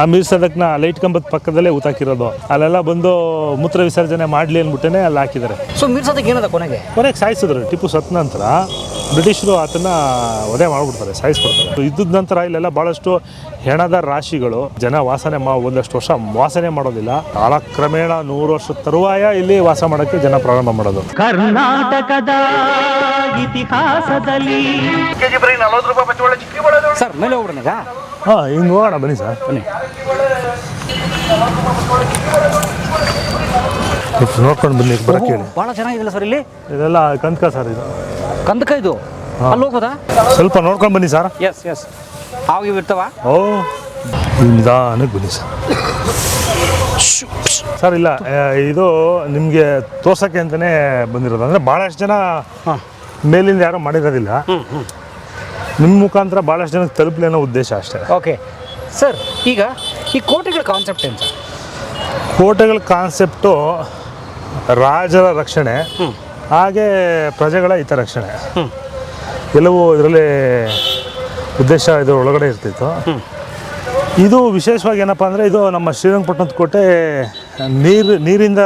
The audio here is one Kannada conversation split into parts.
ಆ ಮೀರ್ ಸದಕ್ನ ಲೈಟ್ ಕಂಬದ ಪಕ್ಕದಲ್ಲೇ ಊತಾಕಿರೋದು. ಅಲ್ಲೆಲ್ಲ ಬಂದು ಮೂತ್ರ ವಿಸರ್ಜನೆ ಮಾಡಲಿ ಅಂದ್ಬಿಟ್ಟೇ ಅಲ್ಲಿ ಹಾಕಿದ್ದಾರೆ. ಸೊ ಮೀರ್ ಸದಕ್ ಏನದ ಕೊನೆಗೆ ಸಾಯಿಸಿದ್ರು. ಟಿಪ್ಪು ಸತ್ತ ನಂತರ ಬ್ರಿಟಿಷರು ಆತನ ವಧೆ ಮಾಡಿಬಿಡ್ತಾರೆ, ಸಾಯಿಸ್ಬಿಡ್ತಾರೆ. ಇದ್ದದ ನಂತರ ಇಲ್ಲೆಲ್ಲ ಭಾಳಷ್ಟು ಹೆಣದ ರಾಶಿಗಳು, ಜನ ವಾಸನೆ ಒಂದಷ್ಟು ವರ್ಷ ವಾಸನೆ ಮಾಡೋದಿಲ್ಲ. ಕಾಲಕ್ರಮೇಣ 100 ವರ್ಷದ ತರುವಾಯ ಇಲ್ಲಿ ವಾಸ ಮಾಡೋಕ್ಕೆ ಜನ ಪ್ರಾರಂಭ ಮಾಡೋದು. ಕರ್ನಾಟಕದ ಇತಿಹಾಸದಲ್ಲಿ ಸರ್ ಮೇಲೆ ಹೋಗ್ಬಿಡೋಣ. ಹಾಂ, ಹಿಂಗೆ ಹೋಗೋಣ ಬನ್ನಿ ಸರ್, ಬನ್ನಿ ನೋಡ್ಕೊಂಡು ಬನ್ನಿ. ಬರಕ್ಕೆ ಹೇಳಿ. ಭಾಳ ಚೆನ್ನಾಗಿದೆಯಲ್ಲ ಸರ್ ಇಲ್ಲಿ. ಇದೆಲ್ಲ ಕಂದಕ ಸರ್, ಇದು ಕಂದಕ. ಇದು ಅಲ್ಲಿ ಹೋಗೋದಾ? ಸ್ವಲ್ಪ ನೋಡ್ಕೊಂಡು ಬನ್ನಿ ಸರ್. ಎಸ್ ಎಸ್, ಹಾವು ಇರ್ತಾವ. ಓ, ನಿಧಾನಕ್ಕೆ ಬನ್ನಿ ಸರ್. ಸರ್ ಇಲ್ಲ, ಇದು ನಿಮಗೆ ತೋರ್ಸೋಕ್ಕೆ ಅಂತಲೇ ಬಂದಿರೋದು. ಅಂದರೆ ಭಾಳಷ್ಟು ಜನ ಮೇಲಿಂದ ಯಾರೂ ಮಾಡಿರೋದಿಲ್ಲ. ನಿಮ್ಮ ಮುಖಾಂತರ ಭಾಳಷ್ಟು ಜನಕ್ಕೆ ತಲುಪಲಿ ಅನ್ನೋ ಉದ್ದೇಶ ಅಷ್ಟೇ. ಓಕೆ ಸರ್, ಈಗ ಈ ಕೋಟೆಗಳ ಕಾನ್ಸೆಪ್ಟ್ ಏನು ಸರ್? ಕೋಟೆಗಳ ಕಾನ್ಸೆಪ್ಟು ರಾಜರ ರಕ್ಷಣೆ, ಹಾಗೆ ಪ್ರಜೆಗಳ ಹಿತರಕ್ಷಣೆ ಎಲ್ಲವೂ ಇದರಲ್ಲಿ ಉದ್ದೇಶ ಇದರ ಒಳಗಡೆ ಇರ್ತಿತ್ತು. ಇದು ವಿಶೇಷವಾಗಿ ಏನಪ್ಪ ಅಂದರೆ, ಇದು ನಮ್ಮ ಶ್ರೀರಂಗಪಟ್ಟಣದ ಕೋಟೆ ನೀರಿಂದ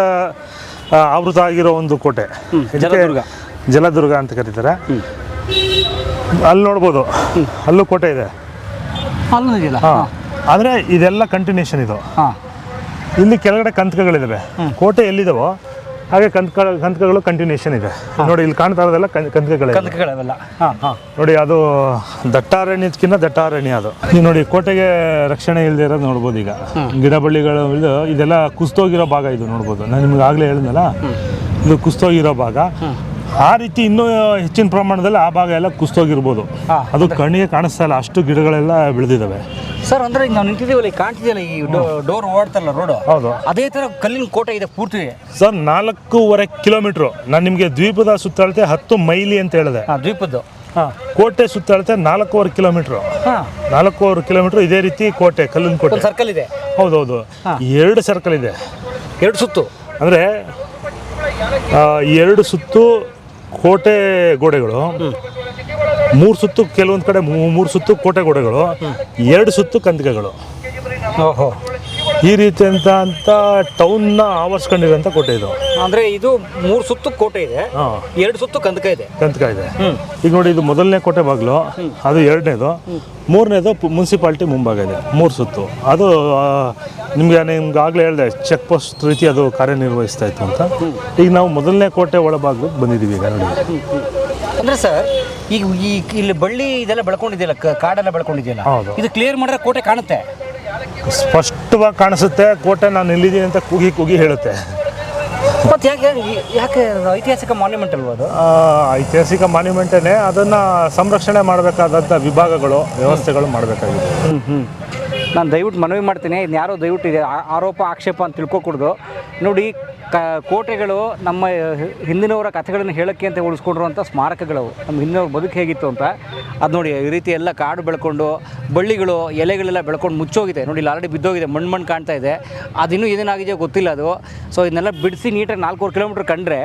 ಆವೃತ ಆಗಿರೋ ಒಂದು ಕೋಟೆ. ಜಲದುರ್ಗ ಅಂತ ಕರೀತಾರೆ. ಅಲ್ಲಿ ನೋಡ್ಬೋದು, ಅಲ್ಲೂ ಕೋಟೆ ಇದೆ. ಹಾಂ, ಆದರೆ ಇದೆಲ್ಲ ಕಂಟಿನ್ಯೂಷನ್. ಇದು ಇಲ್ಲಿ ಕೆಳಗಡೆ ಕಂತಕಗಳಿದ್ದಾವೆ. ಕೋಟೆ ಎಲ್ಲಿದ್ದಾವೋ ಹಾಗೆ ಕಂತಕಗಳು ಕಂಟಿನ್ಯೂಷನ್ ಇದೆ. ನೋಡಿ, ಇಲ್ಲಿ ಕಾಣ್ತಾ ಇರೋದೆಲ್ಲ ಕಂತಕಗಳೆಲ್ಲ. ನೋಡಿ, ಅದು ದಟ್ಟಾರಣ್ಯಕ್ಕಿಂತ ದಟ್ಟಾರಣ್ಯ ಅದು. ನೀವು ನೋಡಿ, ಕೋಟೆಗೆ ರಕ್ಷಣೆ ಇಲ್ಲದೆ ಇರೋದು ನೋಡ್ಬೋದು. ಈಗ ಗಿಡ ಬಳ್ಳಿಗಳು ಇದೆಲ್ಲ ಕುಸ್ತೋಗಿರೋ ಭಾಗ. ಇದು ನೋಡ್ಬೋದು, ನಾನು ನಿಮ್ಗೆ ಆಗಲೇ ಹೇಳಿದ್ನಲ್ಲ, ಇದು ಕುಸ್ತೋಗಿರೋ ಭಾಗ. ಆ ರೀತಿ ಇನ್ನೂ ಹೆಚ್ಚಿನ ಪ್ರಮಾಣದಲ್ಲಿ ಆ ಭಾಗ ಎಲ್ಲ ಕುಸ್ತೋಗಿರ್ಬೋದು. ಅದು ಕಣ್ಣಿಗೆ ಕಾಣಿಸ್ತಾ ಇಲ್ಲ, ಅಷ್ಟು ಗಿಡಗಳೆಲ್ಲ ಬೆಳೆದಿದ್ದಾವೆ ಸರ್. ಅಂದ್ರೆ ನಾವು ನಿಂತಿದ್ದೀವಲ್ಲ, ಕಾಣ್ತಿದೆಯಲ್ಲ ಈ ಡೋರ್ ಓಡ್ತಾರಲ್ಲ ರೋಡ್, ಹೌದು, ಅದೇ ಥರ ಕಲ್ಲಿನ ಕೋಟೆ ಇದೆ ಪೂರ್ತಿ ಸರ್. 4.5 ಕಿಲೋಮೀಟ್ರು. ನಾನು ನಿಮಗೆ ದ್ವೀಪದ ಸುತ್ತಳತೆ 10 ಮೈಲಿ ಅಂತ ಹೇಳಿದೆ. ದ್ವೀಪದ್ದು ಕೋಟೆ ಸುತ್ತಳತೆ 4.5 ಕಿಲೋಮೀಟ್ರು. 4.5 ಕಿಲೋಮೀಟ್ರು ಇದೇ ರೀತಿ ಕೋಟೆ, ಕಲ್ಲಿನ ಕೋಟೆ. ಸರ್ಕಲ್ ಇದೆ. ಹೌದೌದು, 2 ಸರ್ಕಲ್ ಇದೆ. 2 ಸುತ್ತು ಅಂದರೆ 2 ಸುತ್ತು ಕೋಟೆ ಗೋಡೆಗಳು, 3 ಸುತ್ತು ಕೆಲವೊಂದು ಕಡೆ 3 ಸುತ್ತು ಕೋಟೆ ಗೋಡೆಗಳು, 2 ಸುತ್ತು ಕಂದಕಗಳು. ಓಹೋ, ಈ ರೀತಿ ಅಂತ ಟೌನ್ನ ಆವರಿಸ್ಕೊಂಡಿರೋಂಥ ಕೋಟೆ ಇದು. ಅಂದರೆ ಇದು 3 ಸುತ್ತು ಕೋಟೆ ಇದೆ, 2 ಸುತ್ತು ಕಂದಕ ಇದೆ. ಈಗ ನೋಡಿ, ಇದು ಮೊದಲನೇ ಕೋಟೆ ಬಾಗಿಲು, ಅದು 2ನೇದು, 3ನೇದು ಮುನ್ಸಿಪಾಲ್ಟಿ ಮುಂಭಾಗ ಇದೆ. 3 ಸುತ್ತು. ಅದು ನಿಮ್ಗೆ ಆಗಲೇ ಹೇಳಿದೆ, ಚೆಕ್ ಪೋಸ್ಟ್ ರೀತಿ ಅದು ಕಾರ್ಯನಿರ್ವಹಿಸ್ತಾ ಇತ್ತು ಅಂತ. ಈಗ ನಾವು ಮೊದಲನೇ ಕೋಟೆ ಒಳಭಾಗಕ್ಕೆ ಬಂದಿದ್ದೀವಿ. ಈಗ ನೋಡಿ, ಅಂದರೆ ಸರ್, ಈಗ ಇಲ್ಲಿ ಬಳ್ಳಿ ಇದೆಲ್ಲ ಬೆಳ್ಕೊಂಡಿದೆಯಲ್ಲ, ಕಾಡೆಲ್ಲ ಬೆಳ್ಕೊಂಡಿದೆಯಲ್ಲ, ಇದು ಕ್ಲಿಯರ್ ಮಾಡಿದ್ರೆ ಕೋಟೆ ಕಾಣುತ್ತೆ, ಸ್ಪಷ್ಟವಾಗಿ ಕಾಣಿಸುತ್ತೆ. ಕೋಟೆ ನಾನು ಎಲ್ಲಿದ್ದೀನಿ ಅಂತ ಕೂಗಿ ಹೇಳುತ್ತೆ. ಮತ್ತು ಯಾಕೆ ಐತಿಹಾಸಿಕ ಮಾನ್ಯುಮೆಂಟ್ ಅಲ್ವಾ ಅದು? ಐತಿಹಾಸಿಕ ಮಾನ್ಯುಮೆಂಟೇ. ಅದನ್ನು ಸಂರಕ್ಷಣೆ ಮಾಡಬೇಕಾದಂಥ ವಿಭಾಗಗಳು, ವ್ಯವಸ್ಥೆಗಳು ಮಾಡಬೇಕಾಗಿದೆ. ನಾನು ದಯವಿಟ್ಟು ಮನವಿ ಮಾಡ್ತೀನಿ, ಇದನ್ನ ಯಾರೋ ದಯವಿಟ್ಟು ಇದೆ ಆರೋಪ ಆಕ್ಷೇಪ ಅಂತ ತಿಳ್ಕೊಕೊಡ್ದು. ನೋಡಿ, ಕೋಟೆಗಳು ನಮ್ಮ ಹಿಂದಿನವರ ಕಥೆಗಳನ್ನು ಹೇಳೋಕ್ಕೆ ಅಂತ ಉಳಿಸ್ಕೊಂಡಿರುವಂಥ ಸ್ಮಾರಕಗಳು. ನಮ್ಮ ಹಿಂದಿನವ್ರ ಬದುಕು ಹೇಗಿತ್ತು ಅಂತ ಅದು ನೋಡಿ. ಈ ರೀತಿ ಎಲ್ಲ ಕಾಡು ಬೆಳ್ಕೊಂಡು, ಬಳ್ಳಿಗಳು ಎಲೆಗಳೆಲ್ಲ ಬೆಳ್ಕೊಂಡು ಮುಚ್ಚೋಗಿದೆ. ನೋಡಿ, ಇಲ್ಲಿ ಆಲ್ರೆಡಿ ಬಿದ್ದೋಗಿದೆ, ಮಣ್ಣು ಕಾಣ್ತಾ ಇದೆ. ಅದಿನ್ನೂ ಏನೇನಾಗಿದೆಯೋ ಗೊತ್ತಿಲ್ಲ ಅದು. ಸೊ ಇದನ್ನೆಲ್ಲ ಬಿಡಿಸಿ ನೀಟಾಗಿ 4 ಕಿಲೋಮೀಟ್ರ್ ಕಂಡ್ರೆ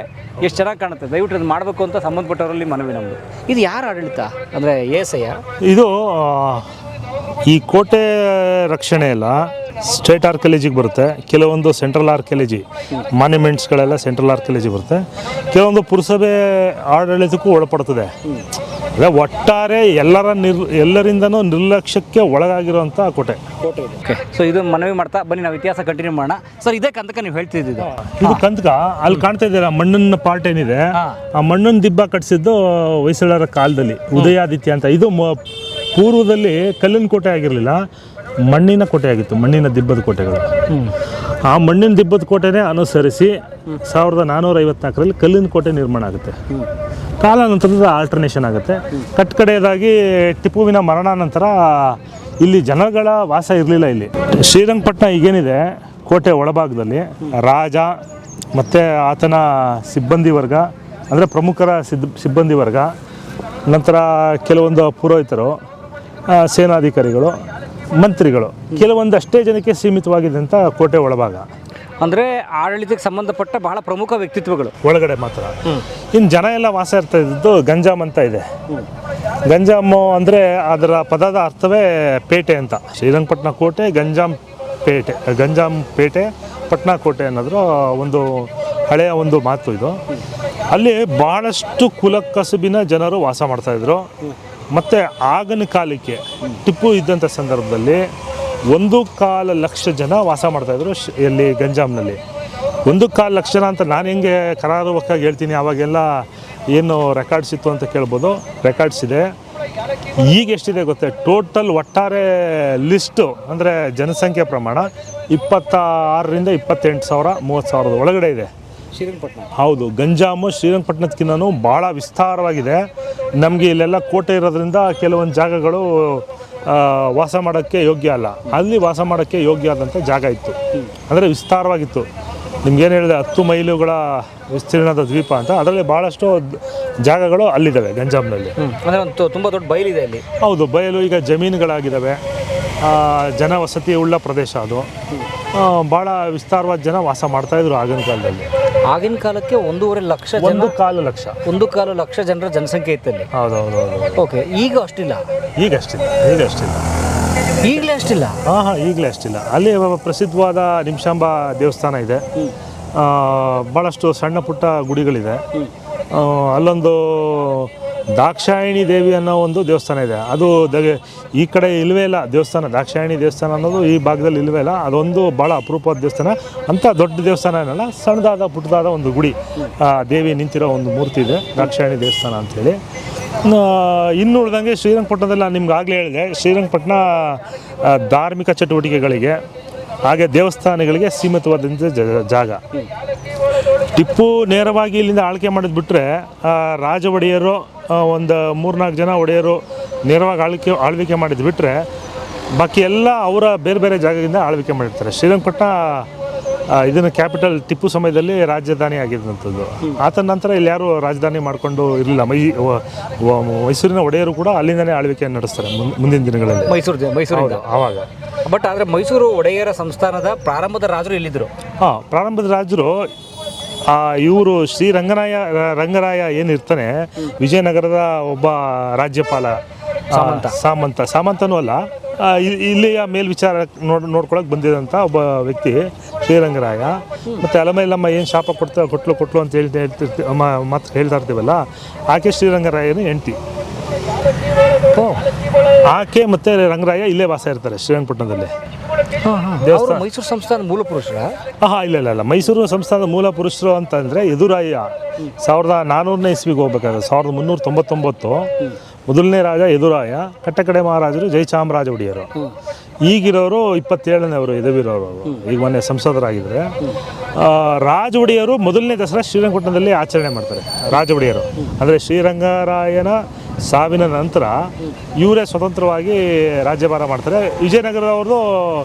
ಎಷ್ಟು ಚೆನ್ನಾಗಿ ಕಾಣುತ್ತೆ. ದಯವಿಟ್ಟು ಅದು ಮಾಡಬೇಕು ಅಂತ ಸಂಬಂಧಪಟ್ಟವರಲ್ಲಿ ಮನವಿ ನಮ್ಮದು. ಇದು ಯಾರು ಆಡಳಿತ ಅಂದರೆ ಏಸಯ್ಯ? ಇದು ಈ ಕೋಟೆ ರಕ್ಷಣೆ ಎಲ್ಲ ಸ್ಟೇಟ್ ಆರ್ಕಿಯಾಲಜಿಗೆ ಬರುತ್ತೆ. ಕೆಲವೊಂದು ಸೆಂಟ್ರಲ್ ಆರ್ಕಿಯಾಲಜಿ ಮಾನ್ಯುಮೆಂಟ್ಸ್ಗಳೆಲ್ಲ ಸೆಂಟ್ರಲ್ ಆರ್ಕಿಯಾಲಜಿ ಬರುತ್ತೆ. ಕೆಲವೊಂದು ಪುರಸಭೆ ಆಡಳಿತಕ್ಕೂ ಒಳಪಡ್ತದೆ. ಅಂದರೆ ಒಟ್ಟಾರೆ ಎಲ್ಲರಿಂದನೂ ನಿರ್ಲಕ್ಷ್ಯಕ್ಕೆ ಒಳಗಾಗಿರುವಂಥ ಕೋಟೆ. ಓಕೆ, ಸೊ ಇದು ಮನವಿ ಮಾಡ್ತಾ ಬನ್ನಿ, ನಾವು ಇತಿಹಾಸ ಕಂಟಿನ್ಯೂ ಮಾಡೋಣ. ಸರ್, ಇದೇ ಕಂದಕ ನೀವು ಹೇಳ್ತಿದ್ದು? ಇದು ಕಂದಕ. ಅಲ್ಲಿ ಕಾಣ್ತಾ ಇದ್ದೀರಾ ಮಣ್ಣಿನ ಪಾರ್ಟ್ ಏನಿದೆ, ಆ ಮಣ್ಣಿನ ದಿಬ್ಬ ಕಟ್ಟಿಸಿದ್ದು ಹೊಯ್ಸಳರ ಕಾಲದಲ್ಲಿ, ಉದಯಾದಿತ್ಯ ಅಂತ. ಇದು ಪೂರ್ವದಲ್ಲಿ ಕಲ್ಲಿನ ಕೋಟೆ ಆಗಿರಲಿಲ್ಲ, ಮಣ್ಣಿನ ಕೋಟೆ ಆಗಿತ್ತು, ಮಣ್ಣಿನ ದಿಬ್ಬದ ಕೋಟೆಗಳು. ಆ ಮಣ್ಣಿನ ದಿಬ್ಬದ ಕೋಟೆನೇ ಅನುಸರಿಸಿ 1454ರಲ್ಲಿ ಕಲ್ಲಿನ ಕೋಟೆ ನಿರ್ಮಾಣ ಆಗುತ್ತೆ. ಕಾಲಾನಂತರದ ಆಲ್ಟರ್ನೇಷನ್ ಆಗುತ್ತೆ. ಕಡೆಯದಾಗಿ ಟಿಪ್ಪುವಿನ ಮರಣಾನಂತರ ಇಲ್ಲಿ ಜನಗಳ ವಾಸ ಇರಲಿಲ್ಲ. ಇಲ್ಲಿ ಶ್ರೀರಂಗಪಟ್ಟಣ ಈಗೇನಿದೆ, ಕೋಟೆ ಒಳಭಾಗದಲ್ಲಿ ರಾಜ ಮತ್ತು ಆತನ ಸಿಬ್ಬಂದಿ ವರ್ಗ, ಅಂದರೆ ಪ್ರಮುಖರ ಸಿಬ್ಬಂದಿ ವರ್ಗ, ನಂತರ ಕೆಲವೊಂದು ಪುರೋಹಿತರು, ಸೇನಾಧಿಕಾರಿಗಳು, ಮಂತ್ರಿಗಳು, ಕೆಲವೊಂದಷ್ಟೇ ಜನಕ್ಕೆ ಸೀಮಿತವಾಗಿದ್ದಂಥ ಕೋಟೆ ಒಳಭಾಗ. ಅಂದರೆ ಆಡಳಿತಕ್ಕೆ ಸಂಬಂಧಪಟ್ಟ ಬಹಳ ಪ್ರಮುಖ ವ್ಯಕ್ತಿತ್ವಗಳು ಒಳಗಡೆ ಮಾತ್ರ. ಇನ್ನು ಜನ ಎಲ್ಲ ವಾಸ ಇರ್ತಾ ಇದ್ದದ್ದು ಗಂಜಾಮ್ ಅಂತ ಇದೆ. ಗಂಜಾಮು ಅಂದರೆ ಅದರ ಪದದ ಅರ್ಥವೇ ಪೇಟೆ ಅಂತ. ಶ್ರೀರಂಗಪಟ್ಟಣ ಕೋಟೆ ಗಂಜಾಮ್ ಪೇಟೆ, ಗಂಜಾಂ ಪೇಟೆ ಪಟ್ನಾ ಕೋಟೆ ಅನ್ನೋದ್ರ ಒಂದು ಹಳೆಯ ಒಂದು ಮಾತು ಇದು. ಅಲ್ಲಿ ಭಾಳಷ್ಟು ಕುಲಕಸುಬಿನ ಜನರು ವಾಸ ಮಾಡ್ತಾಯಿದ್ರು. ಮತ್ತು ಆಗಿನ ಕಾಲಕ್ಕೆ ಟಿಪ್ಪು ಇದ್ದಂಥ ಸಂದರ್ಭದಲ್ಲಿ 1.25 ಲಕ್ಷ ಜನ ವಾಸ ಮಾಡ್ತಾಯಿದ್ರು ಇಲ್ಲಿ ಗಂಜಾಂನಲ್ಲಿ. 1.25 ಲಕ್ಷ ಜನ ಅಂತ ನಾನು ಹೆಂಗೆ ಕರಾರುವಕ್ಕಾಗಿ ಹೇಳ್ತೀನಿ, ಅವಾಗೆಲ್ಲ ಏನು ರೆಕಾರ್ಡ್ಸ್ ಇತ್ತು ಅಂತ ಕೇಳ್ಬೋದು. ರೆಕಾರ್ಡ್ಸ್ ಇದೆ. ಈಗ ಎಷ್ಟಿದೆ ಗೊತ್ತೇ, ಟೋಟಲ್ ಒಟ್ಟಾರೆ ಲಿಸ್ಟು ಅಂದರೆ ಜನಸಂಖ್ಯೆ ಪ್ರಮಾಣ 26,000 ರಿಂದ 28,000 30,000 ಒಳಗಡೆ ಇದೆ. ಶ್ರೀರಂಗಪಟ್ಟಣ. ಹೌದು, ಗಂಜಾಮು ಶ್ರೀರಂಗಪಟ್ಟಣದಕ್ಕಿಂತನೂ ಭಾಳ ವಿಸ್ತಾರವಾಗಿದೆ. ನಮಗೆ ಇಲ್ಲೆಲ್ಲ ಕೋಟೆ ಇರೋದ್ರಿಂದ ಕೆಲವೊಂದು ಜಾಗಗಳು ವಾಸ ಮಾಡೋಕ್ಕೆ ಯೋಗ್ಯ ಅಲ್ಲ. ಅಲ್ಲಿ ವಾಸ ಮಾಡೋಕ್ಕೆ ಯೋಗ್ಯ ಆದಂಥ ಜಾಗ ಇತ್ತು, ಅಂದರೆ ವಿಸ್ತಾರವಾಗಿತ್ತು. ನಿಮ್ಗೇನು ಹೇಳಿದೆ 10 ಮೈಲುಗಳ ವಿಸ್ತೀರ್ಣದ ದ್ವೀಪ ಅಂತ, ಅದರಲ್ಲಿ ಭಾಳಷ್ಟು ಜಾಗಗಳು ಅಲ್ಲಿದ್ದಾವೆ ಗಂಜಾಂನಲ್ಲಿ. ಅಂದರೆ ಒಂದು ತುಂಬ ದೊಡ್ಡ ಬಯಲಿದೆ ಅಲ್ಲಿ. ಹೌದು, ಬಯಲು ಈಗ ಜಮೀನುಗಳಾಗಿದ್ದಾವೆ. ಜನವಸತಿ ಉಳ್ಳ ಪ್ರದೇಶ ಅದು. ಭಾಳ ವಿಸ್ತಾರವಾದ ಜನ ವಾಸ ಮಾಡ್ತಾಯಿದ್ರು ಆಗಿನ ಕಾಲದಲ್ಲಿ. ಆಗಿನ ಕಾಲಕ್ಕೆ 1.25 ಲಕ್ಷ 1.25 ಲಕ್ಷ 1.25 ಲಕ್ಷ ಜನರ ಜನಸಂಖ್ಯೆ ಇತ್ತಲ್ಲಿ. ಹೌದು. ಓಕೆ, ಈಗ ಅಷ್ಟಿಲ್ಲ. ಈಗ ಅಷ್ಟಿಲ್ಲ. ಈಗಲೇ ಅಷ್ಟಿಲ್ಲ. ಈಗಲೇ ಅಷ್ಟಿಲ್ಲ. ಅಲ್ಲಿ ಪ್ರಸಿದ್ಧವಾದ ನಿಮಿಷಾಂಬ ದೇವಸ್ಥಾನ ಇದೆ. ಭಾಳಷ್ಟು ಸಣ್ಣ ಪುಟ್ಟ ಗುಡಿಗಳಿದೆ. ಅಲ್ಲೊಂದು ದಾಕ್ಷಾಯಿಣಿ ದೇವಿ ಅನ್ನೋ ಒಂದು ದೇವಸ್ಥಾನ ಇದೆ. ಅದು ಈ ಕಡೆ ಇಲ್ಲವೇ ಇಲ್ಲ ದೇವಸ್ಥಾನ. ದಾಕ್ಷಾಯಿಣಿ ದೇವಸ್ಥಾನ ಅನ್ನೋದು ಈ ಭಾಗದಲ್ಲಿ ಇಲ್ಲವೇ ಇಲ್ಲ. ಅದೊಂದು ಭಾಳ ಅಪರೂಪವಾದ ದೇವಸ್ಥಾನ. ಅಂಥ ದೊಡ್ಡ ದೇವಸ್ಥಾನ ಏನಲ್ಲ, ಸಣ್ಣದಾದ ಪುಟ್ಟದಾದ ಒಂದು ಗುಡಿ, ದೇವಿ ನಿಂತಿರೋ ಒಂದು ಮೂರ್ತಿ ಇದೆ, ದಾಕ್ಷಾಯಿಣಿ ದೇವಸ್ಥಾನ ಅಂಥೇಳಿ. ಇನ್ನು ಉಳಿದಂಗೆ ಶ್ರೀರಂಗಪಟ್ಟಣದಲ್ಲಿ ನಾನು ನಿಮ್ಗೆ ಆಗಲೇ ಹೇಳಿದೆ, ಶ್ರೀರಂಗಪಟ್ಟಣ ಧಾರ್ಮಿಕ ಚಟುವಟಿಕೆಗಳಿಗೆ ಹಾಗೆ ದೇವಸ್ಥಾನಗಳಿಗೆ ಸೀಮಿತವಾದಂಥ ಜಾಗ. ಟಿಪ್ಪು ನೇರವಾಗಿ ಇಲ್ಲಿಂದ ಆಳ್ಕೆ ಮಾಡಿದ್ ಬಿಟ್ಟರೆ ರಾಜ ಒಡೆಯರು ಒಂದು 3-4 ಜನ ಒಡೆಯರು ನೇರವಾಗಿ ಆಳ್ವಿಕೆ ಮಾಡಿದ್ದು ಬಿಟ್ಟರೆ ಬಾಕಿ ಎಲ್ಲ ಅವರ ಬೇರೆ ಬೇರೆ ಜಾಗದಿಂದ ಆಳ್ವಿಕೆ ಮಾಡಿರ್ತಾರೆ. ಶ್ರೀರಂಗಪಟ್ಟಣ ಇದನ್ನು ಕ್ಯಾಪಿಟಲ್ ಟಿಪ್ಪು ಸಮಯದಲ್ಲಿ ರಾಜಧಾನಿ ಆಗಿದ್ದಂಥದ್ದು. ಆತನ ನಂತರ ಇಲ್ಲಿ ಯಾರು ರಾಜಧಾನಿ ಮಾಡಿಕೊಂಡು ಇರಲಿಲ್ಲ. ಮೈಸೂರಿನ ಒಡೆಯರು ಕೂಡ ಅಲ್ಲಿಂದನೇ ಆಳ್ವಿಕೆಯನ್ನು ನಡೆಸ್ತಾರೆ ಮುಂದಿನ ದಿನಗಳಲ್ಲಿ. ಮೈಸೂರಿಂದ ಆವಾಗ. ಬಟ್ ಆದರೆ ಮೈಸೂರು ಒಡೆಯರ ಸಂಸ್ಥಾನದ ಪ್ರಾರಂಭದ ರಾಜರು ಇಲ್ಲಿದ್ದರು. ಪ್ರಾರಂಭದ ರಾಜರು ಇವರು ರಂಗರಾಯ ಏನಿರ್ತಾನೆ, ವಿಜಯನಗರದ ಒಬ್ಬ ರಾಜ್ಯಪಾಲ, ಸಾಮಂತನೂ ಅಲ್ಲ, ಇಲ್ಲಿಯ ಮೇಲ್ವಿಚಾರ ನೋಡ್ಕೊಳಕ್ಕೆ ಬಂದಿರೋಂಥ ಒಬ್ಬ ವ್ಯಕ್ತಿ ಶ್ರೀರಂಗರಾಯ. ಮತ್ತು ಅಲಮೈಲಮ್ಮ ಏನು ಶಾಪ ಕೊಟ್ಲು ಅಂತ ಮಾತು ಹೇಳ್ತಾ ಇರ್ತೀವಲ್ಲ, ಆಕೆ ಶ್ರೀರಂಗರಾಯನ ಹೆಂಡತಿ. ಆಕೆ ಮತ್ತು ರಂಗರಾಯ ಇಲ್ಲೇ ವಾಸ ಇರ್ತಾರೆ ಶ್ರೀರಂಗಪಟ್ಟಣದಲ್ಲಿ. ಮೈಸೂರು ಸಂಸ್ಥಾನದ ಮೂಲ ಪುರುಷರ? ಇಲ್ಲ. ಮೈಸೂರು ಸಂಸ್ಥಾನದ ಮೂಲ ಪುರುಷರು ಅಂತಂದರೆ ಎದುರಾಯ 1400ನೇ ಇಸ್ವಿಗೆ ಹೋಗ್ಬೇಕಾದ್ರೆ 1399 ಮೊದಲನೇ ರಾಜ ಎದುರಾಯ, ಕಟ್ಟಕಡೆ ಮಹಾರಾಜರು ಜಯಚಾಮರಾಜ ಒಡೆಯರು. ಈಗಿರೋರು 27ನೇವರು ಎದವಿರೋರು, ಈಗ ಮೊನ್ನೆ ಸಂಸದರಾಗಿದ್ದರೆ. ರಾಜ ಒಡೆಯರು ಮೊದಲನೇ ದಸರಾ ಶ್ರೀರಂಗಪಟ್ಟಣದಲ್ಲಿ ಆಚರಣೆ ಮಾಡ್ತಾರೆ. ರಾಜ ಒಡೆಯರು ಅಂದರೆ ಶ್ರೀರಂಗರಾಯನ ಸಾವಿನ ನಂತರ ಇವರೇ ಸ್ವತಂತ್ರವಾಗಿ ರಾಜ್ಯಭಾರ ಮಾಡ್ತಾರೆ. ವಿಜಯನಗರದವ್ರದ್ದು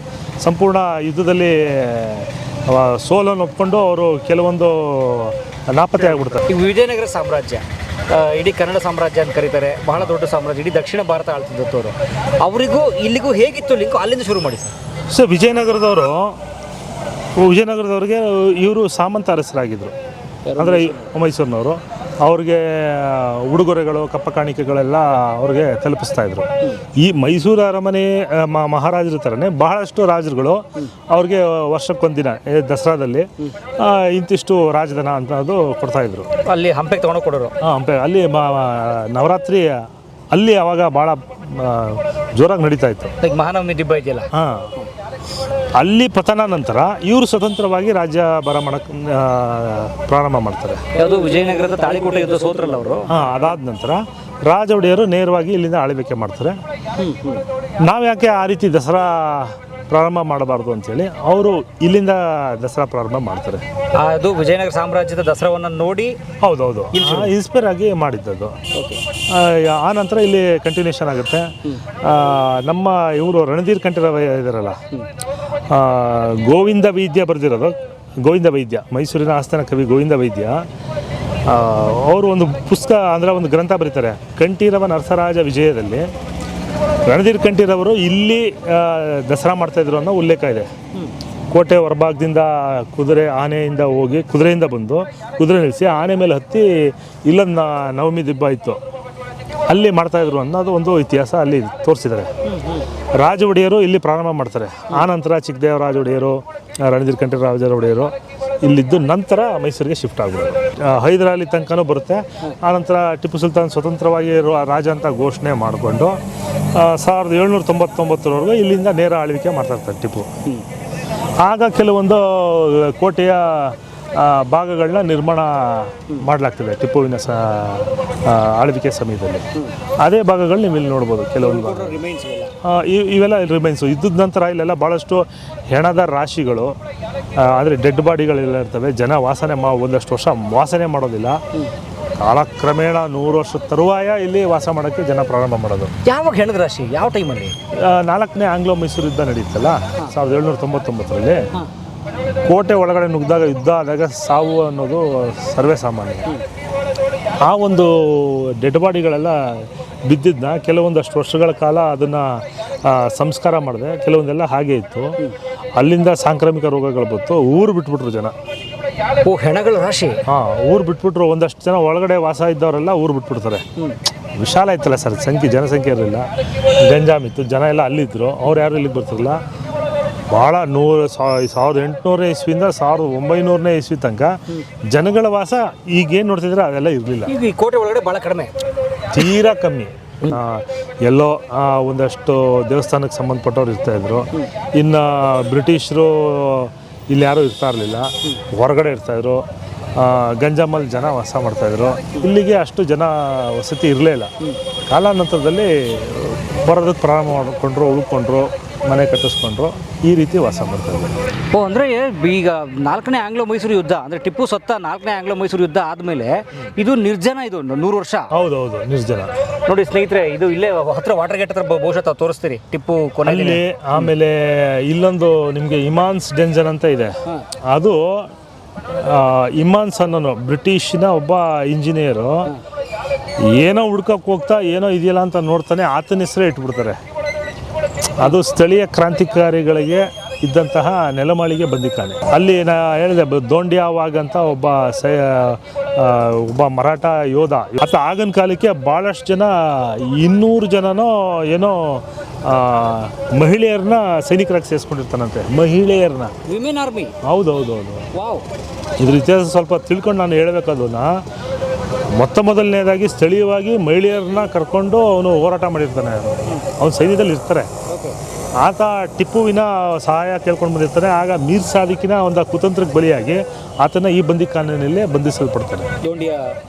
ಸಂಪೂರ್ಣ ಯುದ್ಧದಲ್ಲಿ ಸೋಲನ್ನು ಒಪ್ಕೊಂಡು ಅವರು ಕೆಲವೊಂದು ನಾಪತ್ತೆ ಆಗಿಬಿಡ್ತಾರೆ. ಈಗ ವಿಜಯನಗರ ಸಾಮ್ರಾಜ್ಯ ಇಡೀ ಕನ್ನಡ ಸಾಮ್ರಾಜ್ಯ ಅಂತ ಕರೀತಾರೆ, ಬಹಳ ದೊಡ್ಡ ಸಾಮ್ರಾಜ್ಯ, ಇಡೀ ದಕ್ಷಿಣ ಭಾರತ ಆಳ್ತಿದ್ದವರು. ಅವರಿಗೂ ಇಲ್ಲಿಗೂ ಹೇಗಿತ್ತು ಲಿಂಕು? ಅಲ್ಲಿಂದ ಶುರು ಮಾಡಿ ಸರ್. ವಿಜಯನಗರದವ್ರಿಗೆ ಇವರು ಸಾಮಂತ ಅರಸರಾಗಿದ್ದರು, ಅಂದರೆ ಮೈಸೂರಿನವರು. ಅವ್ರಿಗೆ ಉಡುಗೊರೆಗಳು ಕಪ್ಪ ಕಾಣಿಕೆಗಳೆಲ್ಲ ಅವ್ರಿಗೆ ತಲುಪಿಸ್ತಾಯಿದ್ರು. ಈ ಮೈಸೂರು ಅರಮನೆ ಮಹಾರಾಜರ ಥರನೇ ಬಹಳಷ್ಟು ರಾಜರುಗಳು ಅವ್ರಿಗೆ ವರ್ಷಕ್ಕೊಂದಿನ ದಸರಾದಲ್ಲಿ ಇಂತಿಷ್ಟು ರಾಜಧನ ಅನ್ನೋದು ಕೊಡ್ತಾಯಿದ್ರು. ಅಲ್ಲಿ ಹಂಪೆಗೆ ತೊಗೊಂಡು ಕೊಡೋರು. ಹಂಪೆ ಅಲ್ಲಿ ನವರಾತ್ರಿ ಅಲ್ಲಿ ಅವಾಗ ಭಾಳ ಜೋರಾಗಿ ನಡೀತಾ ಇತ್ತು. ಮಹಾನವಮಿ ದಿಬ್ಬ ಇದೆಯಲ್ಲ, ಅಲ್ಲಿ ಪತನ ನಂತರ ಇವರು ಸ್ವತಂತ್ರವಾಗಿ ರಾಜ್ಯ ಭಾರ ಮಾಡೋಕ್ಕೆ ಪ್ರಾರಂಭ ಮಾಡ್ತಾರೆ. ಯಾವುದು ವಿಜಯನಗರದ ತಾಳಿಕೋಟೆ ಯುದ್ಧ ಸೋತ್ರಲ್ಲ ಅವರು. ಅದಾದ ನಂತರ ರಾಜ ಒಡೆಯರು ನೇರವಾಗಿ ಇಲ್ಲಿಂದ ಆಳ್ವಿಕೆ ಮಾಡ್ತಾರೆ. ನಾವು ಯಾಕೆ ಆ ರೀತಿ ದಸರಾ ಪ್ರಾರಂಭ ಮಾಡಬಾರ್ದು ಅಂತೇಳಿ ಅವರು ಇಲ್ಲಿಂದ ದಸರಾ ಪ್ರಾರಂಭ ಮಾಡ್ತಾರೆ. ಅದು ವಿಜಯನಗರ ಸಾಮ್ರಾಜ್ಯದ ದಸರಾವನ್ನು ನೋಡಿ ಹೌದೌದು ಇನ್ಸ್ಪೈರ್ ಆಗಿ ಮಾಡಿದ್ದದು. ಆ ನಂತರ ಇಲ್ಲಿ ಕಂಟಿನ್ಯೂಷನ್ ಆಗುತ್ತೆ. ನಮ್ಮ ಇವರು ರಣಧೀರ್ ಕಂಠೀರವ ಇದ್ದಾರಲ್ಲ, ಗೋವಿಂದ ವೈದ್ಯ ಬರೆದಿರೋದು, ಗೋವಿಂದ ವೈದ್ಯ, ಮೈಸೂರಿನ ಆಸ್ಥಾನ ಕವಿ ಗೋವಿಂದ ವೈದ್ಯ, ಅವರು ಒಂದು ಪುಸ್ತಕ ಅಂದರೆ ಒಂದು ಗ್ರಂಥ ಬರೀತಾರೆ, ಕಂಠೀರವ ನರಸರಾಜ ವಿಜಯದಲ್ಲಿ ರಣಧೀರ್ ಕಂಠೀರವರು ಇಲ್ಲಿ ದಸರಾ ಮಾಡ್ತಾಯಿದ್ರು ಅನ್ನೋ ಉಲ್ಲೇಖ ಇದೆ. ಕೋಟೆ ಹೊರಭಾಗದಿಂದ ಆನೆಯಿಂದ ಹೋಗಿ ಕುದುರೆಯಿಂದ ಬಂದು ಕುದುರೆ ನಿಲ್ಲಿಸಿ ಆನೆ ಮೇಲೆ ಹತ್ತಿ ಇಲ್ಲೊಂದು ನವಮಿ ದಿಬ್ಬ ಇತ್ತು, ಅಲ್ಲಿ ಮಾಡ್ತಾಯಿದ್ರು ಅನ್ನೋದು ಒಂದು ಇತಿಹಾಸ ಅಲ್ಲಿ ತೋರಿಸಿದ್ದಾರೆ. ರಾಜ ಒಡೆಯರು ಇಲ್ಲಿ ಪ್ರಾರಂಭ ಮಾಡ್ತಾರೆ. ಆನಂತರ ಚಿಕ್ಕದೇವರಾಜ ಒಡೆಯರು, ರಣಧೀರ್ ಕಂಠೀರವ ಒಡೆಯರು ಇಲ್ಲಿದ್ದು ನಂತರ ಮೈಸೂರಿಗೆ ಶಿಫ್ಟ್ ಆಗ್ಬಿಡೋದು. ಹೈದರಾಲಿ ತನಕನೂ ಬರುತ್ತೆ. ಆನಂತರ ಟಿಪ್ಪು ಸುಲ್ತಾನ್ ಸ್ವತಂತ್ರವಾಗಿ ರಾಜ ಅಂತ ಘೋಷಣೆ ಮಾಡಿಕೊಂಡು 1799 ಇಲ್ಲಿಂದ ನೇರ ಆಳ್ವಿಕೆ ಮಾಡ್ತಾಯಿರ್ತಾರೆ ಟಿಪ್ಪು. ಆಗ ಕೆಲವೊಂದು ಕೋಟೆಯ ಭಾಗಗಳನ್ನ ನಿರ್ಮಾಣ ಮಾಡಲಾಗ್ತದೆ ಟಿಪ್ಪುವಿನ ಆಳ್ವಿಕೆ ಸಮಯದಲ್ಲಿ. ಅದೇ ಭಾಗಗಳು ನೀವು ಇಲ್ಲಿ ನೋಡ್ಬೋದು. ಕೆಲವೊಂದು ಇವೆಲ್ಲ ರಿಮೈನ್ಸು ಇದ್ದದ ನಂತರ ಇಲ್ಲೆಲ್ಲ ಭಾಳಷ್ಟು ಹೆಣದ ರಾಶಿಗಳು, ಅಂದರೆ ಡೆಡ್ ಬಾಡಿಗಳೆಲ್ಲ ಇರ್ತವೆ. ಜನ ಒಂದಷ್ಟು ವರ್ಷ ವಾಸನೆ ಮಾಡೋದಿಲ್ಲ. ಕಾಲಕ್ರಮೇಣ 100 ವರ್ಷದ ತರುವಾಯ ಇಲ್ಲಿ ವಾಸ ಮಾಡೋಕ್ಕೆ ಜನ ಪ್ರಾರಂಭ ಮಾಡೋದು. ಯಾವಾಗ ಹೆಣದ ರಾಶಿ? ಯಾವ ಟೈಮಲ್ಲಿ? 4ನೇ ಆಂಗ್ಲೋ ಮೈಸೂರು ಯುದ್ಧ ನಡೀತಲ್ಲ 1799ರಲ್ಲಿ. ಕೋಟೆ ಒಳಗಡೆ ನುಗ್ಗಿದಾಗ ಯುದ್ಧ ಆದಾಗ ಸಾವು ಅನ್ನೋದು ಸರ್ವೇ ಸಾಮಾನ್ಯ. ಆ ಒಂದು ಡೆಡ್ ಬಾಡಿಗಳೆಲ್ಲ ಬಿದ್ದಿದ್ದನ್ನ ಕೆಲವೊಂದಷ್ಟು ವರ್ಷಗಳ ಕಾಲ ಅದನ್ನು ಸಂಸ್ಕಾರ ಮಾಡಿದೆ. ಕೆಲವೊಂದೆಲ್ಲ ಹಾಗೆ ಇತ್ತು. ಅಲ್ಲಿಂದ ಸಾಂಕ್ರಾಮಿಕ ರೋಗಗಳು ಬಂತು. ಊರು ಬಿಟ್ಬಿಟ್ರು ಜನ. ಹೆಣಗಳ ರಾಶಿ. ಊರು ಬಿಟ್ಬಿಟ್ರು. ಒಂದಷ್ಟು ಜನ ಒಳಗಡೆ ವಾಸ ಇದ್ದವರೆಲ್ಲ ಊರು ಬಿಟ್ಬಿಡ್ತಾರೆ. ವಿಶಾಲ ಇತ್ತಲ್ಲ ಸರ್, ಜನಸಂಖ್ಯೆ ಇರಲಿಲ್ಲ. ಗಂಜಾಮ್ ಇತ್ತು. ಜನ ಎಲ್ಲ ಅಲ್ಲಿದ್ದರು. ಅವ್ರು ಯಾರು ಇಲ್ಲಿಗೆ ಬರ್ತಿರಲಿಲ್ಲ. ಭಾಳ 1800ನೇ ಇಸ್ವಿಯಿಂದ 1900ನೇ ಇಸ್ವಿ ತನಕ ಜನಗಳ ವಾಸ ಈಗೇನು ನೋಡ್ತಿದ್ರೆ ಅದೆಲ್ಲ ಇರಲಿಲ್ಲ. ಈ ಕೋಟೆ ಒಳಗಡೆ ಭಾಳ ಕಡಿಮೆ, ತೀರಾ ಕಮ್ಮಿ. ಎಲ್ಲೋ ಒಂದಷ್ಟು ದೇವಸ್ಥಾನಕ್ಕೆ ಸಂಬಂಧಪಟ್ಟವ್ರು ಇರ್ತಾಯಿದ್ರು. ಇನ್ನು ಬ್ರಿಟಿಷರು ಇಲ್ಲಿ ಯಾರೂ ಇರ್ತಾ ಇರಲಿಲ್ಲ, ಹೊರಗಡೆ ಇರ್ತಾಯಿದ್ರು. ಗಂಜಾಮಲ್ಲಿ ಜನ ವಾಸ ಮಾಡ್ತಾಯಿದ್ರು. ಇಲ್ಲಿಗೆ ಅಷ್ಟು ಜನ ವಸತಿ ಇರಲೇ ಇಲ್ಲ. ಕಾಲಾನಂತರದಲ್ಲಿ ಬರೋದಕ್ಕೆ ಪ್ರಾರಂಭ ಮಾಡಿಕೊಂಡ್ರು, ಉಳ್ಕೊಂಡ್ರು, ಮನೆ ಕಟ್ಟಿಸ್ಕೊಂಡ್ರು, ಈ ರೀತಿ ವಾಸ ಮಾಡ್ತಾಯಿದ್ರು. ಅಂದರೆ ಈಗ 4ನೇ ಆಂಗ್ಲೋ ಮೈಸೂರು ಯುದ್ಧ, ಅಂದರೆ ಟಿಪ್ಪು ಸತ್ತ 4ನೇ ಆಂಗ್ಲೋ ಮೈಸೂರು ಯುದ್ಧ ಆದಮೇಲೆ ಇದು ನಿರ್ಜನ, ಇದು 100 ವರ್ಷ. ಹೌದೌದು, ನಿರ್ಜನ. ನೋಡಿ ಸ್ನೇಹಿತರೆ, ಇದು ಇಲ್ಲೇ ಹತ್ರ ವಾಟರ್ ಗೇಟ್ ಹತ್ರ ಬಹುಶಃ ತೋರಿಸ್ತೀರಿ ಟಿಪ್ಪು ಕೊನೆಯಲ್ಲಿ. ಆಮೇಲೆ ಇಲ್ಲೊಂದು ನಿಮಗೆ ಇಮಾನ್ಸ್ ಡೆಂಜನ್ ಅಂತ ಇದೆ. ಅದು ಇಮಾನ್ಸ್ ಅನ್ನೋನು ಬ್ರಿಟಿಷ್ನ ಒಬ್ಬ ಇಂಜಿನಿಯರು ಏನೋ ಹುಡ್ಕಕ್ಕೆ ಹೋಗ್ತಾ ಏನೋ ಇದೆಯಲ್ಲ ಅಂತ ನೋಡ್ತಾನೆ, ಆತನ ಹೆಸರೇ ಇಟ್ಬಿಡ್ತಾರೆ. ಅದು ಸ್ಥಳೀಯ ಕ್ರಾಂತಿಕಾರಿಗಳಿಗೆ ಇದ್ದಂತಹ ನೆಲಮಾಳಿಗೆ ಬಂದಿದ್ದಾನೆ. ಅಲ್ಲಿ ನಾ ಹೇಳಿದೆ ದೋಂಡಿಯಾವಾಗ್ ಅಂತ ಒಬ್ಬ ಮರಾಠ ಯೋಧ. ಆತ ಆಗಿನ ಕಾಲಕ್ಕೆ ಭಾಳಷ್ಟು ಜನ 200 ಜನನೋ ಏನೋ ಮಹಿಳೆಯರನ್ನ ಸೈನಿಕರಾಗಿ ಸೇರಿಸ್ಕೊಂಡಿರ್ತಾನಂತೆ. ಮಹಿಳೆಯರನ್ನ, ವಿಮೆನ್ ಆರ್ಮಿ. ಹೌದೌದು. ಇದ್ರ ಇತಿಹಾಸ ಸ್ವಲ್ಪ ತಿಳ್ಕೊಂಡು ನಾನು ಹೇಳಬೇಕು. ಅದನ್ನ ಮೊದಲನೇದಾಗಿ ಸ್ಥಳೀಯವಾಗಿ ಮಹಿಳೆಯರನ್ನ ಕರ್ಕೊಂಡು ಅವನು ಹೋರಾಟ ಮಾಡಿರ್ತಾನೆ. ಅವನು ಸೈನ್ಯದಲ್ಲಿ ಇರ್ತಾರೆ. ಆತ ಟಿಪ್ಪುವಿನ ಸಹಾಯ ಕೇಳ್ಕೊಂಡು ಬಂದಿರ್ತಾನೆ. ಆಗ ಮೀರ್ ಸಾದಿಕಿನ ಒಂದು ಕುತಂತ್ರಕ್ಕೆ ಬಲಿಯಾಗಿ ಆತನ ಈ ಬಂದಿಖಾನೆಯಲ್ಲಿ ಬಂಧಿಸಲ್ಪಡ್ತಾನೆ.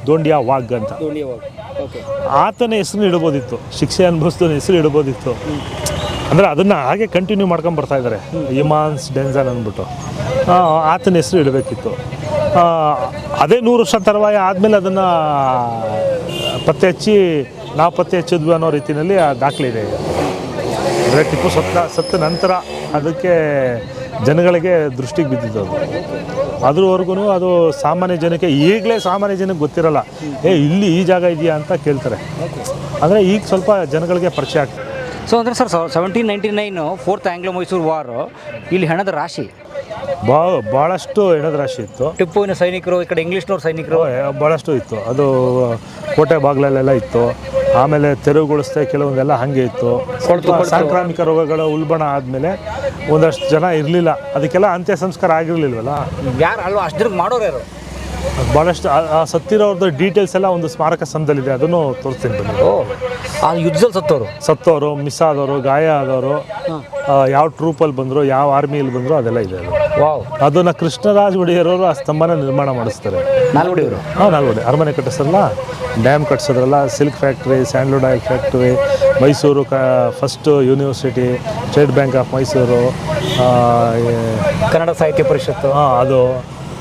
ದೋಂಡಿಯಾ ವಾಗ್ ಅಂತ. ಆತನ ಹೆಸರು ಇಡ್ಬೋದಿತ್ತು, ಶಿಕ್ಷೆ ಅನುಭವಿಸಿದ ಹೆಸರು ಇಡ್ಬೋದಿತ್ತು. ಅಂದರೆ ಅದನ್ನು ಹಾಗೆ ಕಂಟಿನ್ಯೂ ಮಾಡ್ಕೊಂಡು ಬರ್ತಾ ಇದ್ದಾರೆ. ಇಮಾನ್ಸ್ ಡೆಂಜನ್ ಅಂದ್ಬಿಟ್ಟು ಆತನ ಹೆಸರು ಇಡಬೇಕಿತ್ತು. ಅದೇ 100 ವರ್ಷ ತರುವಾಯ ಆದಮೇಲೆ ಅದನ್ನು ಪತ್ತೆ ಹಚ್ಚಿ ನಾವು ಪತ್ತೆ ಹಚ್ಚಿದ್ವಿ ಅನ್ನೋ ರೀತಿಯಲ್ಲಿ ಆ ದಾಖಲೆ ಇದೆ. ಅಂದರೆ ಟಿಪ್ಪು ಸತ್ತ ನಂತರ ಅದಕ್ಕೆ ಜನಗಳಿಗೆ ದೃಷ್ಟಿಗೆ ಬಿದ್ದಿದ್ದು ಅದು. ಅದ್ರವರೆಗೂ ಅದು ಸಾಮಾನ್ಯ ಜನಕ್ಕೆ, ಈಗಲೇ ಸಾಮಾನ್ಯ ಜನಕ್ಕೆ ಗೊತ್ತಿರಲ್ಲ. ಇಲ್ಲಿ ಈ ಜಾಗ ಇದೆಯಾ ಅಂತ ಕೇಳ್ತಾರೆ. ಅಂದರೆ ಈಗ ಸ್ವಲ್ಪ ಜನಗಳಿಗೆ ಪರಿಚಯ ಆಗ್ತದೆ. ಸೊ ಅಂದರೆ ಸರ್ 1799 4th ಆಂಗ್ಲೋ ಮೈಸೂರು ವಾರು ಇಲ್ಲಿ ಹೆಣದ ರಾಶಿ ಭಾಳಷ್ಟು ಹೆಣದ ರಾಶಿ ಇತ್ತು. ಟಿಪ್ಪುವಿನ ಸೈನಿಕರು, ಈ ಕಡೆ ಇಂಗ್ಲೀಷ್ನವ್ರ ಸೈನಿಕರು ಭಾಳಷ್ಟು ಇತ್ತು. ಅದು ಕೋಟೆ ಬಾಗಿಲಲ್ಲೆಲ್ಲ ಇತ್ತು. ಆಮೇಲೆ ತೆರವುಗೊಳಿಸ್ದೆ ಕೆಲವೊಂದೆಲ್ಲ ಹಾಗೆ ಇತ್ತು. ಸಾಂಕ್ರಾಮಿಕ ರೋಗಗಳ ಉಲ್ಬಣ ಆದಮೇಲೆ ಒಂದಷ್ಟು ಜನ ಇರಲಿಲ್ಲ. ಅದಕ್ಕೆಲ್ಲ ಅಂತ್ಯ ಸಂಸ್ಕಾರ ಆಗಿರಲಿಲ್ವಲ್ಲ. ಯಾರು ಅಲ್ವಾ ಅಷ್ಟು ಜನಕ್ಕೆ ಮಾಡೋರು ಯಾರು? ಭಾಳಷ್ಟು ಸತ್ತಿರೋರ್ದು ಡೀಟೇಲ್ಸ್ ಎಲ್ಲ ಒಂದು ಸ್ಮಾರಕ ಸ್ತಂಭದಲ್ಲಿದೆ. ಅದನ್ನು ತೋರಿಸ್ತೀನಿ ಬನ್ನಿ. ಆ ಯುದ್ಧದಲ್ಲಿ ಸತ್ತೋರು, ಮಿಸ್ ಆದವರು, ಗಾಯ ಆದವರು, ಯಾವ ಟ್ರೂಪಲ್ಲಿ ಬಂದರು, ಯಾವ ಆರ್ಮಿಯಲ್ಲಿ ಬಂದರು, ಅದೆಲ್ಲ ಇದೆ. ಅದನ್ನು ಕೃಷ್ಣರಾಜ ಒಡೆಯರವರು ಆ ಸ್ತಂಭನ ನಿರ್ಮಾಣ ಮಾಡಿಸ್ತಾರೆ. ನಾಲ್ವಡಿ ಅರಮನೆ ಕಟ್ಟಿಸ್ತಾರಲ್ಲ, ಡ್ಯಾಮ್ ಕಟ್ಸೋದ್ರಲ್ಲ, silk factory, sandalwood oil factory, Mysore first university, state bank of Mysore, Kannada Sahitya Parishat, ಅದು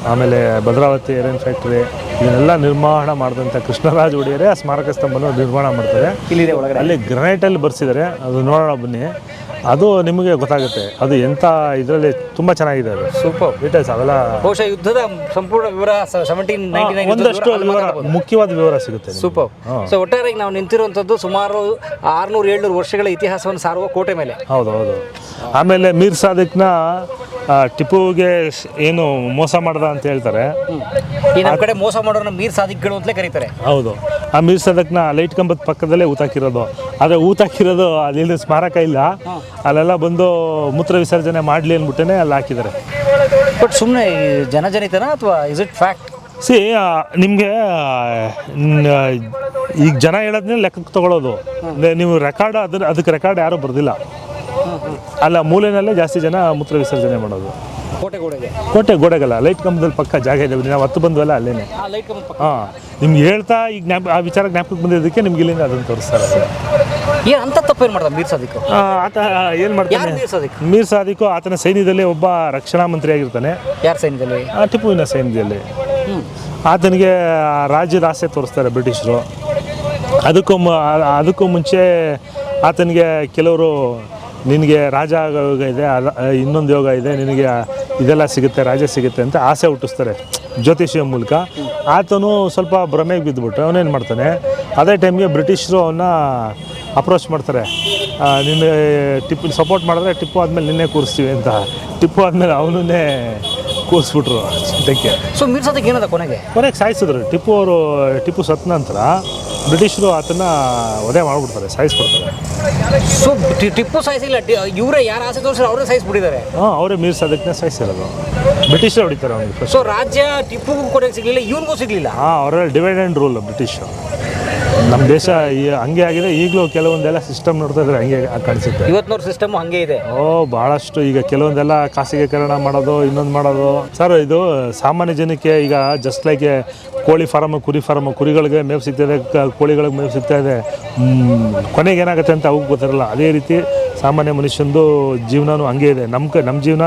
ಆಮೇಲೆ ಭದ್ರಾವತಿ ಏರಿಯನ್ ಫ್ಯಾಕ್ಟ್ರಿ, ಇದನ್ನೆಲ್ಲ ನಿರ್ಮಾಣ ಮಾಡಿದಂಥ ಕೃಷ್ಣರಾಜ ಒಡೆಯರೇ ಆ ಸ್ಮಾರಕ ಸ್ತಂಭನ ನಿರ್ಮಾಣ ಮಾಡ್ತಾರೆ. ಇಲ್ಲಿದೆ ಒಳಗಡೆ, ಅಲ್ಲಿ ಗ್ರನೈಟಲ್ಲಿ ಬರ್ಸಿದ್ದಾರೆ. ಅದು ನೋಡೋಣ ಬನ್ನಿ, ಅದು ನಿಮಗೆ ಗೊತ್ತಾಗುತ್ತೆ. ಅದು ಎಂಥ ಇದರಲ್ಲಿ ತುಂಬ ಚೆನ್ನಾಗಿದೆ. ಅದು ಸೂಪರ್ ಡೀಟೇಲ್ಸ್ ಅವೆಲ್ಲ ಬಹುಶಃ ಯುದ್ಧದ ಸಂಪೂರ್ಣ ವಿವರ 1799 ಒಂದಷ್ಟು ಮುಖ್ಯವಾದ ವಿವರ ಸಿಗುತ್ತೆ. ಸೂಪರ್. ಸೊ ಒಟ್ಟಾರೆ ನಾವು ನಿಂತಿರುವಂಥದ್ದು ಸುಮಾರು 600-700 ವರ್ಷಗಳ ಇತಿಹಾಸವನ್ನು ಸಾರುವ ಕೋಟೆ ಮೇಲೆ. ಹೌದು. ಆಮೇಲೆ ಮೀರ್ ಸಾದಿಕ್ನ ಟಿಪ್ಪುಗೆ ಏನು ಮೋಸ ಮಾಡ್ದ ಅಂತ ಹೇಳ್ತಾರೆ. ಈ ನಮ್ಮ ಕಡೆ ಮೋಸ ಮಾಡೋರನ್ನ ಮೀರ್ ಸಾದಿಕ್ಗಳು ಅಂತಲೇ ಕರೀತಾರೆ. ಹೌದು, ಆ ಮೀರ್ ಸದಕ್ನ ಲೈಟ್ ಕಂಬದ ಪಕ್ಕದಲ್ಲೇ ಊತಾಕಿರೋದು. ಆದರೆ ಊತಾಕಿರೋದು ಅಲ್ಲಿ ಸ್ಮಾರಕ ಇಲ್ಲ, ಅಲ್ಲೆಲ್ಲ ಬಂದು ಮೂತ್ರ ವಿಸರ್ಜನೆ ಮಾಡಲಿ ಅಂದ್ಬಿಟ್ಟೇ ಅಲ್ಲಿ ಹಾಕಿದ್ದಾರೆ. ಬಟ್ ಸುಮ್ಮನೆ ಜನಜನಿತನ ಅಥವಾ ಇಸ್ ಇಟ್ ಫ್ಯಾಕ್ಟ್? ನಿಮಗೆ ಈಗ ಜನ ಹೇಳೋದನ್ನೇ ಲೆಕ್ಕಕ್ಕೆ ತಗೊಳ್ಳೋದು. ನೀವು ರೆಕಾರ್ಡ್ ಅದಕ್ಕೆ ರೆಕಾರ್ಡ್ ಯಾರೂ ಬರ್ದಿಲ್ಲ. ಅಲ್ಲ, ಮೂಲೆಯಲ್ಲೇ ಜಾಸ್ತಿ ಜನ ಮೂತ್ರ ವಿಸರ್ಜನೆ ಮಾಡೋದು. ಕೋಟೆ ಗೋಡೆಗಲ್ಲ, ಲೈಟ್ ಕಂಬದಲ್ಲಿ ಪಕ್ಕ ಜಾಗ ಇದೆ. ನಾವು ಹತ್ತು ಬಂದ್ವಲ್ಲ ಅಲ್ಲೇನೆ. ಹಾಂ, ನಿಮ್ಗೆ ಹೇಳ್ತಾ ಈಗ ಆ ವಿಚಾರ ಜ್ಞಾಪಕಕ್ಕೆ ಬಂದಿದ್ದಕ್ಕೆ ನಿಮ್ಗೆ ಇಲ್ಲಿಂದ ಅದನ್ನು ತೋರಿಸ್ತಾರೆ. ಏನು ಅಂತ ತಪ್ಪೇನು ಮಾಡ್ದ ಮೀರ್ ಸಾದಿಕ್? ಆತ ಏನು ಮಾಡ್ತಾನೆ? ಮೀರ್ ಸಾದಿಕ್ ಆತನ ಸೈನ್ಯದಲ್ಲಿ ಒಬ್ಬ ರಕ್ಷಣಾ ಮಂತ್ರಿ ಆಗಿರ್ತಾನೆ. ಯಾರ ಸೈನ್ಯದಲ್ಲಿ? ಟಿಪ್ಪುವಿನ ಸೈನ್ಯದಲ್ಲಿ. ಆತನಿಗೆ ರಾಜ್ಯದ ಆಸೆ ತೋರಿಸ್ತಾರೆ ಬ್ರಿಟಿಷರು. ಅದಕ್ಕೂ ಮುಂಚೆ ಆತನಿಗೆ ಕೆಲವರು ನಿನಗೆ ರಾಜ ಯೋಗ ಇದೆ, ಇನ್ನೊಂದು ಯೋಗ ಇದೆ, ನಿನಗೆ ಇದೆಲ್ಲ ಸಿಗುತ್ತೆ, ರಾಜ್ಯ ಸಿಗುತ್ತೆ ಅಂತ ಆಸೆ ಹುಟ್ಟಿಸ್ತಾರೆ ಜ್ಯೋತಿಷಿಯ ಮೂಲಕ. ಆತನು ಸ್ವಲ್ಪ ಭ್ರಮೆಗೆ ಬಿದ್ದುಬಿಟ್ಟು ಅವನೇನು ಮಾಡ್ತಾನೆ, ಅದೇ ಟೈಮ್ಗೆ ಬ್ರಿಟಿಷರು ಅವನ್ನ ಅಪ್ರೋಚ್ ಮಾಡ್ತಾರೆ. ನಿನ್ನ ಟಿಪ್ಪು ಸಪೋರ್ಟ್ ಮಾಡಿದ್ರೆ ಟಿಪ್ಪು ಆದಮೇಲೆ ನಿನ್ನೆ ಕೂರಿಸ್ತೀವಿ ಅಂತ. ಟಿಪ್ಪು ಆದಮೇಲೆ ಅವನನ್ನೇ ಕೂರಿಸ್ಬಿಟ್ರು ಚಿಂತಕ್ಕೆ. ಸೊ ಮೀರ್ ಸಾದಿಕ್ ಏನದ ಕೊನೆಗೆ ಸಾಯಿಸಿದ್ರು. ಟಿಪ್ಪು ಸತ್ತ ನಂತರ ಬ್ರಿಟಿಷರು ಆತನ ವಧೆ ಮಾಡಿಬಿಡ್ತಾರೆ, ಸಾಯಿಸ್ಬಿಡ್ತಾರೆ. ಸೊ ಟಿಪ್ಪು ಸಾಯಿಸಿಲ್ಲ, ಇವರೇ ಯಾರು ಆಸೆ ತೋರಿಸಿದ್ರು ಅವರೇ ಸಾಯಿಸ್ಬಿಟ್ಟಿದ್ದಾರೆ. ಅವರೇ ಮೀರ್ ಸಾದಿಕ್ನ ಸಾಯಿಸಿರೋದು. ಬ್ರಿಟಿಷರು ಹೊಡಿತಾರೆ ಅವನಿಗೆ. ಸೊ ರಾಜ್ಯ ಟಿಪ್ಪುಗೂ ಕೊನೆಗೆ ಸಿಗಲಿಲ್ಲ, ಇವನಿಗೂ ಸಿಗಲಿಲ್ಲ. ಅವರೆಲ್ಲ ಡಿವೈಡ್ ಆ್ಯಂಡ್ ರೂಲ್ ಬ್ರಿಟಿಷ್. ನಮ್ಮ ದೇಶ ಹಂಗೆ ಆಗಿದೆ. ಈಗಲೂ ಕೆಲವೊಂದೆಲ್ಲ ಸಿಸ್ಟಮ್ ನೋಡ್ತಾ ಇದ್ರೆ ಹಂಗೆ ಕಾಣಿಸುತ್ತೆ. ಇವತ್ತಿನವ್ರ ಸಿಸ್ಟಮ್ ಹಂಗೆ ಇದೆ. ಭಾಳಷ್ಟು. ಈಗ ಕೆಲವೊಂದೆಲ್ಲ ಖಾಸಗೀಕರಣ ಮಾಡೋದು, ಇನ್ನೊಂದು ಮಾಡೋದು. ಸರ್, ಇದು ಸಾಮಾನ್ಯ ಜನಕ್ಕೆ ಈಗ ಜಸ್ಟ್ ಲೈಕ್ ಕೋಳಿ ಫಾರಮ್, ಕುರಿ ಫಾರಮ್, ಕುರಿಗಳಿಗೆ ಮೇವು ಸಿಗ್ತಾಯಿದೆ, ಕೋಳಿಗಳಿಗೆ ಮೇವು ಸಿಗ್ತಾಯಿದೆ. ಕೊನೆಗೆ ಏನಾಗುತ್ತೆ ಅಂತ ಅವ್ರಿಗೆ ಗೊತ್ತಿರಲ್ಲ. ಅದೇ ರೀತಿ ಸಾಮಾನ್ಯ ಮನುಷ್ಯಂದು ಜೀವನವೂ ಹಂಗೆ ಇದೆ. ನಮ್ಮ ಜೀವನ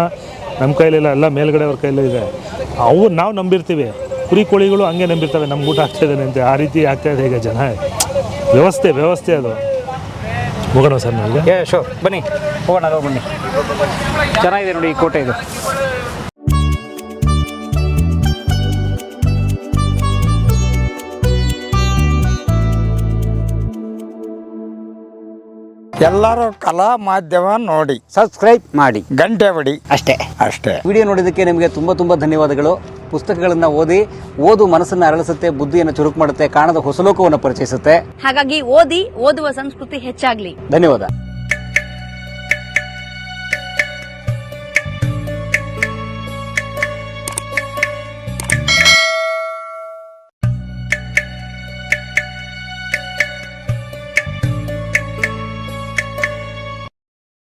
ನಮ್ಮ ಕೈಲಿಲ್ಲ, ಎಲ್ಲ ಮೇಲ್ಗಡೆ ಅವ್ರ ಕೈಲೇ ಇದೆ. ನಾವು ನಂಬಿರ್ತೀವಿ. ಕುರಿ ಕೋಳಿಗಳು ಹಂಗೆ ನಂಬಿರ್ತವೆ ನಮ್ಗೆ ಊಟ ಆಗ್ತಾಯಿದ್ದಾನೆ ಅಂತ. ಆ ರೀತಿ ಆಗ್ತಾಯಿದೆ ಈಗ ಜನ. ವ್ಯವಸ್ಥೆ ಅದು. ಹೋಗೋಣ ಸರ್ ನನಗೆ. ಶೋರ್, ಬನ್ನಿ ಹೋಗೋಣ. ಬನ್ನಿ, ಚೆನ್ನಾಗಿದೆ ನೋಡಿ ಈ ಕೋಟೆ ಇದು. ಎಲ್ಲರೂ ಕಲಾ ಮಾಧ್ಯಮ ನೋಡಿ, ಸಬ್ಸ್ಕ್ರೈಬ್ ಮಾಡಿ, ಗಂಟೆ ಹೊಡಿ. ಅಷ್ಟೇ. ವಿಡಿಯೋ ನೋಡಿದ್ದಕ್ಕೆ ನಿಮಗೆ ತುಂಬ ಧನ್ಯವಾದಗಳು. ಪುಸ್ತಕಗಳನ್ನು ಓದು ಮನಸ್ಸನ್ನು ಅರಳಿಸುತ್ತೆ, ಬುದ್ಧಿಯನ್ನು ಚುರುಕು ಮಾಡುತ್ತೆ, ಕಾಣದ ಹೊಸ ಲೋಕವನ್ನು ಪರಿಚಯಿಸುತ್ತೆ. ಹಾಗಾಗಿ ಓದುವ ಸಂಸ್ಕೃತಿ ಹೆಚ್ಚಾಗ್ಲಿ. ಧನ್ಯವಾದ.